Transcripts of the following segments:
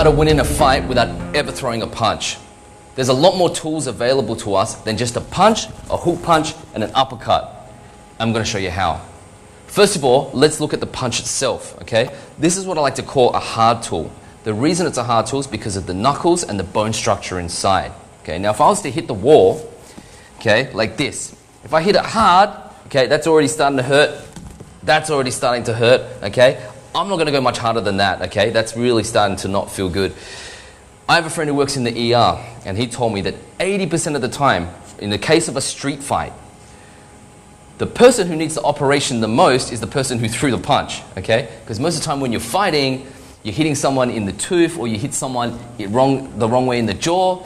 how to win in a fight without ever throwing a punch. There's a lot more tools available to us than just a punch, a hook punch, and an uppercut. I'm going to show you how. First of all, let's look at the punch itself, okay? This is what I like to call a hard tool. The reason it's a hard tool is because of the knuckles and the bone structure inside. Okay, now if I was to hit the wall, okay, like this, if I hit it hard, okay, that's already starting to hurt. That's already starting to hurt, okay? I'm not going to go much harder than that, okay? That's really starting to not feel good. I have a friend who works in the ER, and he told me that 80% of the time, in the case of a street fight, the person who needs the operation the most is the person who threw the punch, okay? Because most of the time when you're fighting, you're hitting someone in the tooth or you hit someone the wrong way in the jaw,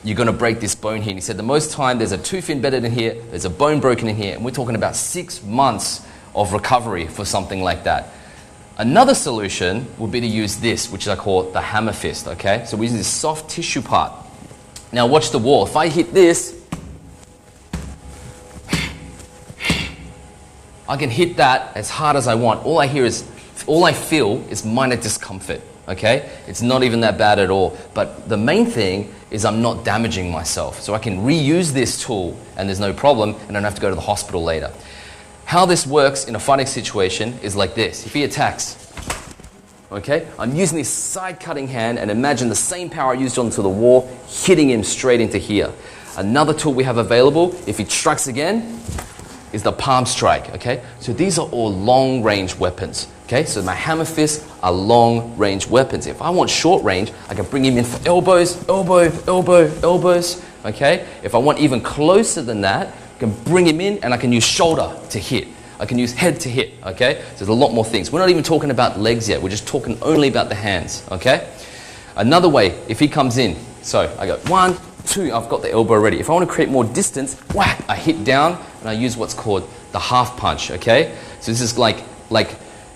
you're going to break this bone here. And he said the most time there's a tooth embedded in here, there's a bone broken in here, and we're talking about 6 months of recovery for something like that. Another solution would be to use this, which I call the hammer fist, okay? So we use this soft tissue part. Now watch the wall. If I hit this, I can hit that as hard as I want. All I feel is minor discomfort, okay? It's not even that bad at all. But the main thing is I'm not damaging myself. So I can reuse this tool and there's no problem and I don't have to go to the hospital later. How this works in a fighting situation is like this. If he attacks, okay, I'm using this side cutting hand and imagine the same power I used onto the wall, hitting him straight into here. Another tool we have available, if he strikes again, is the palm strike, okay? So these are all long range weapons, okay? So my hammer fists are long range weapons. If I want short range, I can bring him in for elbows, elbows, okay? If I want even closer than that, I can bring him in and I can use shoulder to hit. I can use head to hit, okay? So there's a lot more things. We're not even talking about legs yet. We're just talking only about the hands, okay? Another way, if he comes in, so I go 1, 2, I've got the elbow ready. If I want to create more distance, whack, I hit down and I use what's called the half punch, okay? So this is like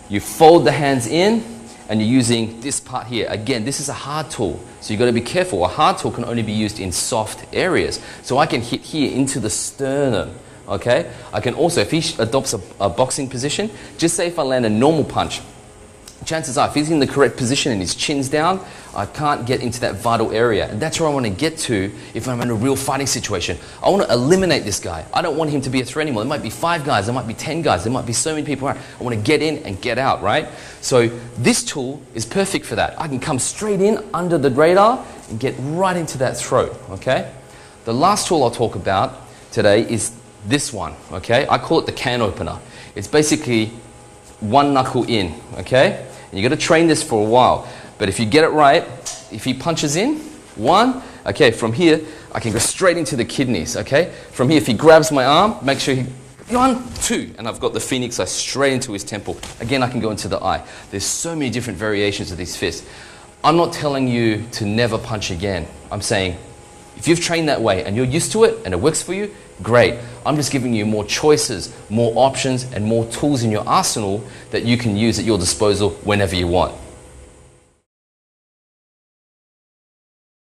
you fold the hands in and you're using this part here. Again, this is a hard tool, so you've got to be careful. A hard tool can only be used in soft areas. So I can hit here into the sternum, okay? I can also, if he adopts a boxing position, just say if I land a normal punch, chances are, if he's in the correct position and his chin's down, I can't get into that vital area. And that's where I want to get to if I'm in a real fighting situation. I want to eliminate this guy. I don't want him to be a threat anymore. There might be 5 guys, there might be 10 guys, there might be so many people around. I want to get in and get out, right? So this tool is perfect for that. I can come straight in under the radar and get right into that throat, okay? The last tool I'll talk about today is this one, okay? I call it the can opener. It's basically 1 knuckle in, okay? And you've got to train this for a while. But if you get it right, if he punches in, 1, okay, from here, I can go straight into the kidneys, okay? From here, if he grabs my arm, make sure he, 1, 2, and I've got the phoenix eye straight into his temple. Again, I can go into the eye. There's so many different variations of these fists. I'm not telling you to never punch again. I'm saying, if you've trained that way and you're used to it and it works for you, great. I'm just giving you more choices, more options, and more tools in your arsenal that you can use at your disposal whenever you want.